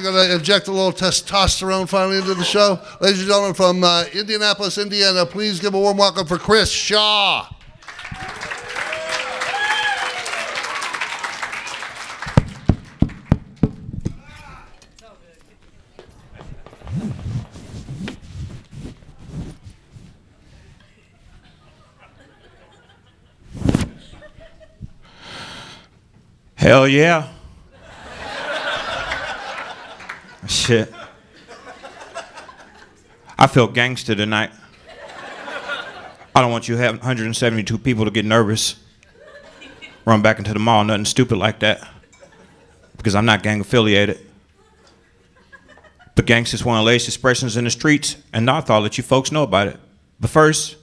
going to inject a little testosterone finally into the show. Ladies and gentlemen, from Indianapolis, Indiana, please give a warm welcome for Kris Shaw. Hell yeah. Shit. I feel gangster tonight. I don't want you having 172 people to get nervous. Run back into the mall, nothing stupid like that. Because I'm not gang affiliated. But gangster's one of the latest expressions in the streets, and I thought I'll let you folks know about it. But first,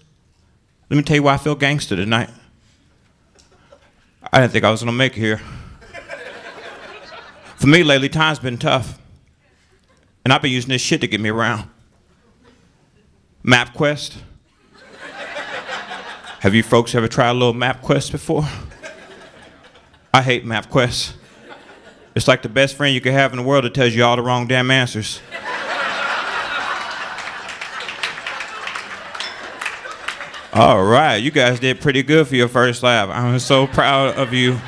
let me tell you why I feel gangster tonight. I didn't think I was gonna make it here. For me, lately, time's been tough. And I've been using this shit to get me around. MapQuest. Have you folks ever tried a little MapQuest before? I hate MapQuest. It's like the best friend you could have in the world that tells you all the wrong damn answers. All right, you guys did pretty good for your first laugh. I'm so proud of you.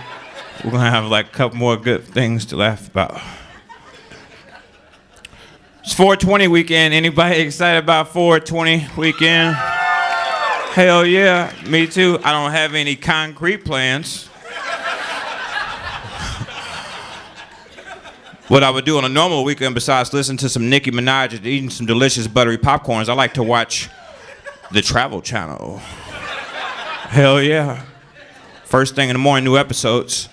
We're gonna have like a couple more good things to laugh about. It's 420 weekend. Anybody excited about 420 weekend? Hell yeah, me too. I don't have any concrete plans. What I would do on a normal weekend besides listen to some Nicki Minaj and eating some delicious buttery popcorns, I like to watch the Travel Channel. Hell yeah. First thing in the morning, new episodes.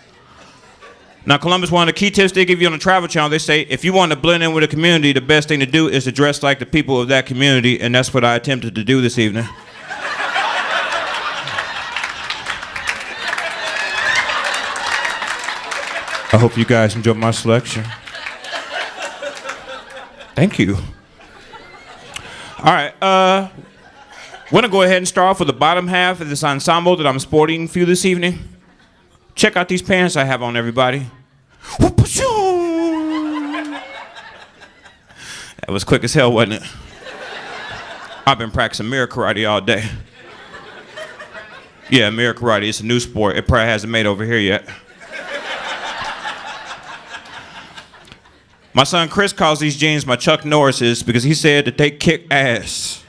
Now, Columbus, one of the key tips they give you on the Travel Channel, they say, if you want to blend in with the community, the best thing to do is to dress like the people of that community, and that's what I attempted to do this evening. I hope you guys enjoyed my selection. Thank you. All right, we're gonna go ahead and start off with the bottom half of this ensemble that I'm sporting for you this evening. Check out these pants I have on, everybody. That was quick as hell, wasn't it? I've been practicing mirror karate all day. Yeah, mirror karate, it's a new sport. It probably hasn't made over here yet. My son Kris calls these jeans my Chuck Norris's because he said that they kick ass.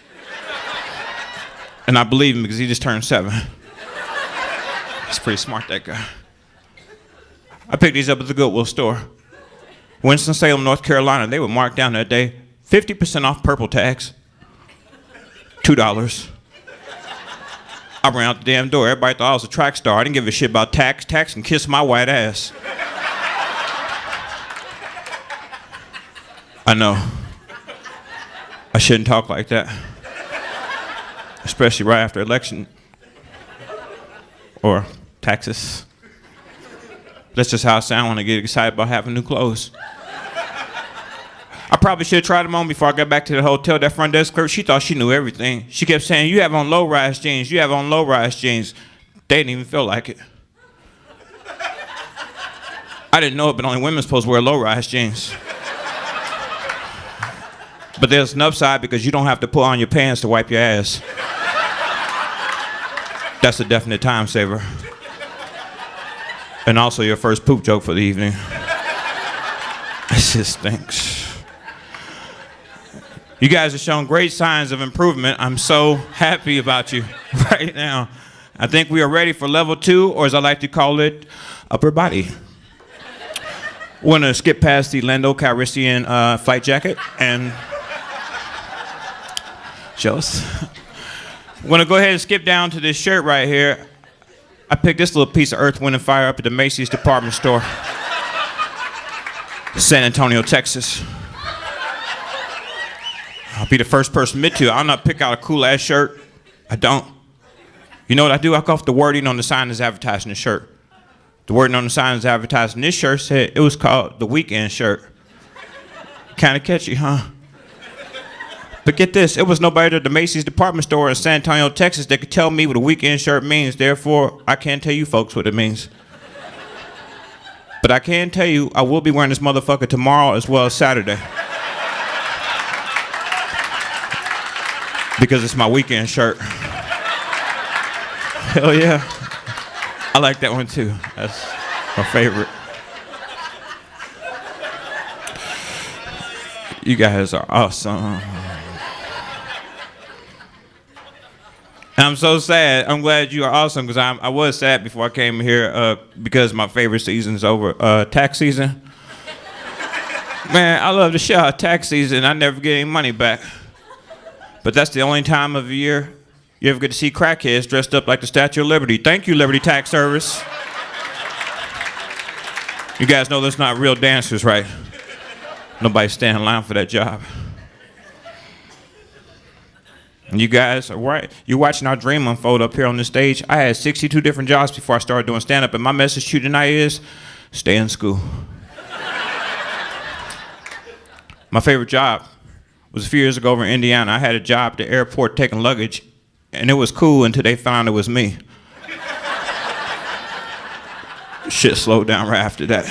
And I believe him because he just turned 7. He's pretty smart, that guy. I picked these up at the Goodwill store. Winston-Salem, North Carolina. They were marked down that day. 50% off purple tags. $2. I ran out the damn door. Everybody thought I was a track star. I didn't give a shit about tax. Tax can kiss my white ass. I know. I shouldn't talk like that. Especially right after election. Or taxes. That's just how I sound when I get excited about having new clothes. I probably should have tried them on before I got back to the hotel. That front desk clerk, she thought she knew everything. She kept saying, you have on low-rise jeans, you have on low-rise jeans. They didn't even feel like it. I didn't know it, but only women supposed to wear low-rise jeans. But there's an upside because you don't have to put on your pants to wipe your ass. That's a definite time saver. And also your first poop joke for the evening. It just stinks. You guys have shown great signs of improvement. I'm so happy about you right now. I think we are ready for level 2, or as I like to call it, upper body. We're gonna skip past the Lando Calrissian flight jacket and jealous. We're gonna go ahead and skip down to this shirt right here. I picked this little piece of Earth, Wind, and Fire up at the Macy's department store. San Antonio, Texas. I'll be the first person to admit to it. I'll not pick out a cool ass shirt. I don't. You know what I do? I go off the wording on the sign that's advertising the shirt. The wording on the sign that's advertising this shirt said it was called the Weekend shirt. Kind of catchy, huh? But get this, it was nobody at the Macy's department store in San Antonio, Texas that could tell me what a Weekend shirt means. Therefore, I can't tell you folks what it means. But I can tell you, I will be wearing this motherfucker tomorrow as well as Saturday. Because it's my weekend shirt. Hell yeah. I like that one too. That's my favorite. You guys are awesome. I'm so sad. I'm glad you are awesome because I was sad before I came here because my favorite season's over. Tax season. Man, I love the show. Tax season, I never get any money back. But that's the only time of the year you ever get to see crackheads dressed up like the Statue of Liberty. Thank you, Liberty Tax Service. You guys know that's not real dancers, right? Nobody stand in line for that job. And you guys are right. You're watching our dream unfold up here on the stage. I had 62 different jobs before I started doing stand-up, and my message to you tonight is, stay in school. My favorite job was a few years ago over in Indiana. I had a job at the airport taking luggage, and it was cool until they found it was me. Shit slowed down right after that.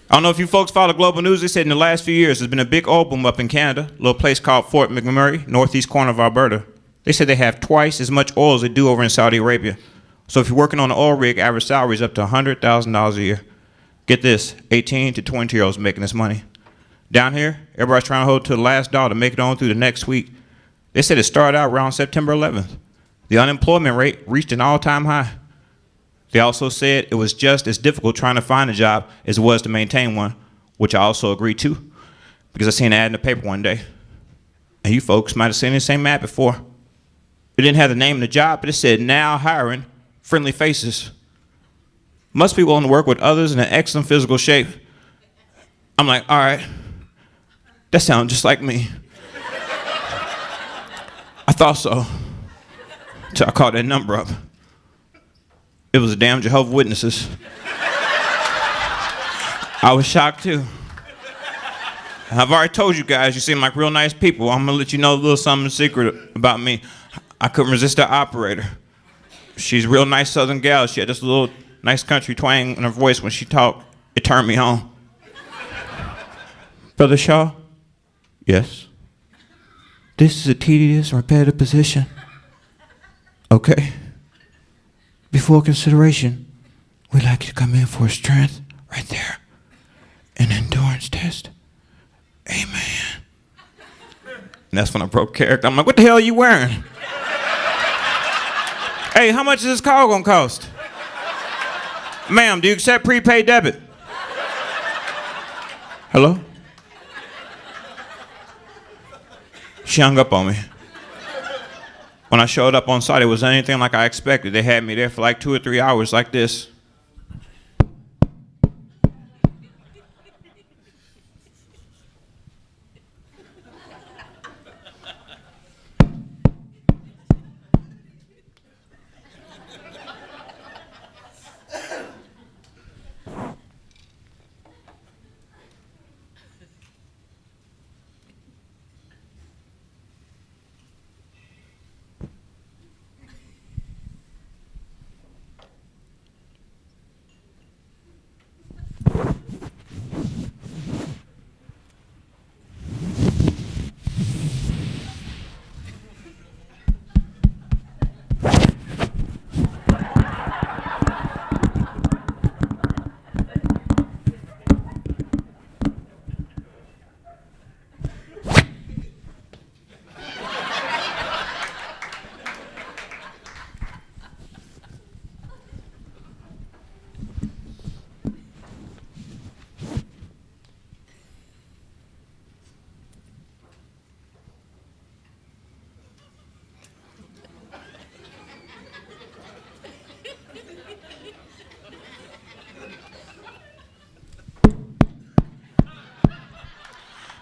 I don't know if you folks follow global news. They said in the last few years, there's been a big oil boom up in Canada, a little place called Fort McMurray, northeast corner of Alberta. They said they have twice as much oil as they do over in Saudi Arabia. So if you're working on an oil rig, average salary is up to $100,000 a year. Get this, 18 to 20-year-olds making this money. Down here, everybody's trying to hold to the last dollar to make it on through the next week. They said it started out around September 11th. The unemployment rate reached an all-time high. They also said it was just as difficult trying to find a job as it was to maintain one, which I also agree to, because I seen an ad in the paper one day. And you folks might have seen the same ad before. It didn't have the name of the job, but it said, now hiring friendly faces. Must be willing to work with others in an excellent physical shape. I'm like, all right, that sounds just like me. I thought so, till I called that number up. It was a damn Jehovah's Witnesses. I was shocked too. I've already told you guys, you seem like real nice people. I'm gonna let you know a little something secret about me. I couldn't resist the operator. She's a real nice southern gal. She had this little nice country twang in her voice when she talked. It turned me on. Brother Shaw? Yes? This is a tedious and repetitive position. Okay. Before consideration, we'd like you to come in for a strength right there. An endurance test. Amen. And that's when I broke character. I'm like, what the hell are you wearing? Hey, how much is this call gonna cost? Ma'am, do you accept prepaid debit? Hello? She hung up on me. When I showed up on site, it was anything like I expected. They had me there for like 2 or 3 hours like this.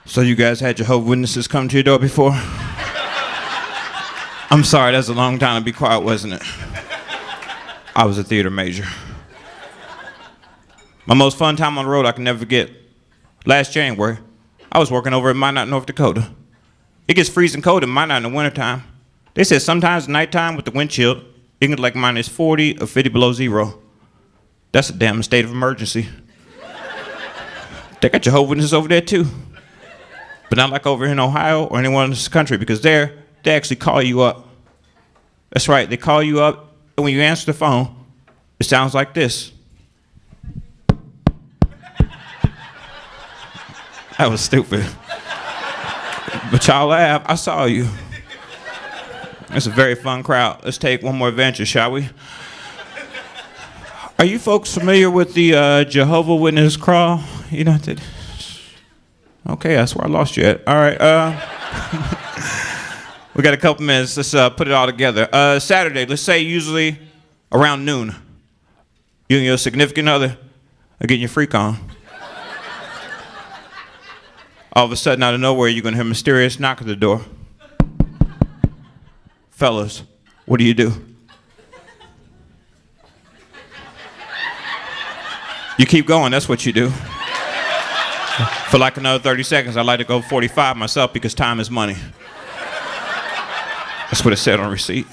So you guys had Jehovah's Witnesses come to your door before? I'm sorry, that's a long time to be quiet, wasn't it? I was a theater major. My most fun time on the road I can never forget. Last January, I was working over at Minot, North Dakota. It gets freezing cold in Minot in the wintertime. They said sometimes at nighttime with the wind chill, You can get like minus 40 or 50 below zero. That's a damn state of emergency. They got Jehovah's Witnesses over there too. But not like over here in Ohio or anywhere in this country, because there, they actually call you up. That's right, they call you up, and when you answer the phone, it sounds like this. That was stupid. But y'all laugh, I saw you. It's a very fun crowd. Let's take one more adventure, shall we? Are you folks familiar with the Jehovah's Witness crawl? You know, okay, that's where I lost you at. All right, we got a couple minutes. Let's put it all together. Saturday, let's say usually around noon. You and your significant other are getting your freak on. All of a sudden, out of nowhere, you're gonna hear a mysterious knock at the door. Fellas, what do you do? You keep going, that's what you do. For like another 30 seconds, I like to go 45 myself because time is money. That's what it said on the receipt.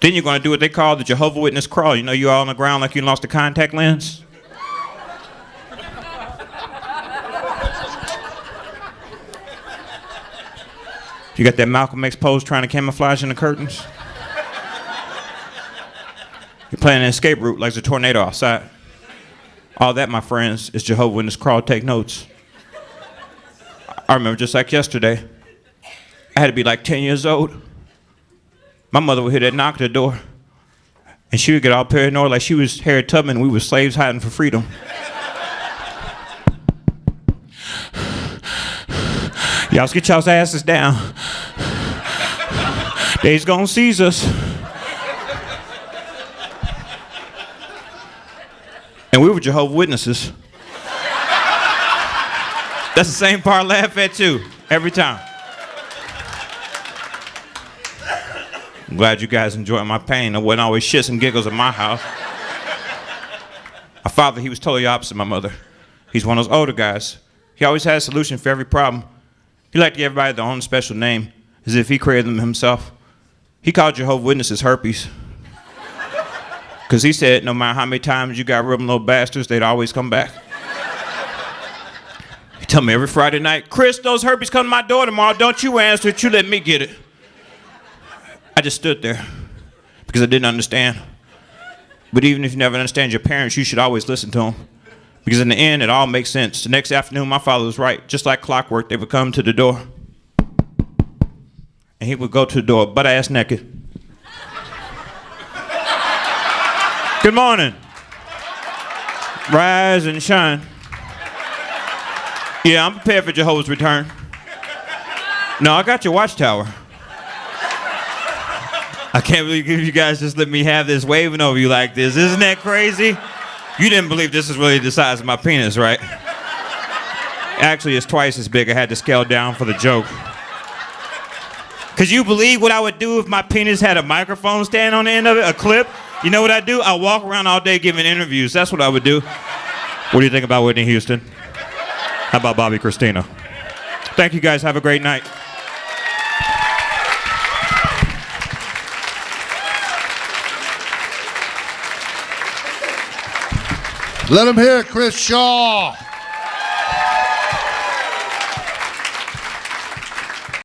Then you're gonna do what they call the Jehovah's Witness crawl. You know, you're all on the ground like you lost a contact lens. You got that Malcolm X pose trying to camouflage in the curtains. You're playing an escape route like there's a tornado outside. All that, my friends, is Jehovah's Witness crawl. Take notes. I remember just like yesterday. I had to be like 10 years old. My mother would hear that knock at the door, and she would get all paranoid like she was Harriet Tubman and we were slaves hiding for freedom. Y'all get y'all's asses down. They's gonna seize us. And we were Jehovah's Witnesses. That's the same part I laugh at too, every time. I'm glad you guys enjoy my pain. There wasn't always shits and giggles at my house. My father, he was totally opposite of my mother. He's one of those older guys. He always had a solution for every problem. He liked to give everybody their own special name, as if he created them himself. He called Jehovah's Witnesses herpes. Because he said no matter how many times you got rid of them little bastards, they'd always come back. He told me every Friday night, Kris, those herpes come to my door tomorrow. Don't you answer it. You let me get it. I just stood there because I didn't understand. But even if you never understand your parents, you should always listen to them. Because in the end, it all makes sense. The next afternoon, my father was right. Just like clockwork, they would come to the door. And he would go to the door, butt-ass naked. Good morning. Rise and shine. Yeah, I'm prepared for Jehovah's return. No, I got your watchtower. I can't believe you guys just let me have this waving over you like this. Isn't that crazy? You didn't believe this is really the size of my penis, right? Actually, it's twice as big. I had to scale down for the joke. Could you believe what I would do if my penis had a microphone stand on the end of it, a clip? You know what I'd do? I'd walk around all day giving interviews. That's what I would do. What do you think about Whitney Houston? How about Bobby Christina? Thank you guys. Have a great night. Let him hear it, Kris Shaw.